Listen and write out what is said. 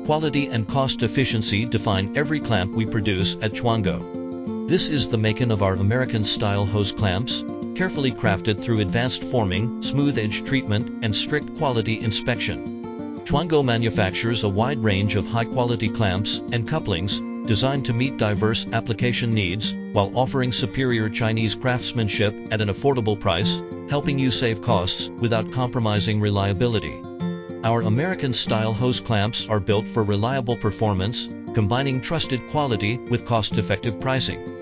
Quality and cost efficiency define every clamp we produce at Chuango. This is the making of our American-style hose clamps, carefully crafted through advanced forming, smooth edge treatment, and strict quality inspection. Chuango manufactures a wide range of high-quality clamps and couplings designed to meet diverse application needs while offering superior Chinese craftsmanship at an affordable price, helping you save costs without compromising reliability. Our American-style hose clamps are built for reliable performance, combining trusted quality with cost-effective pricing.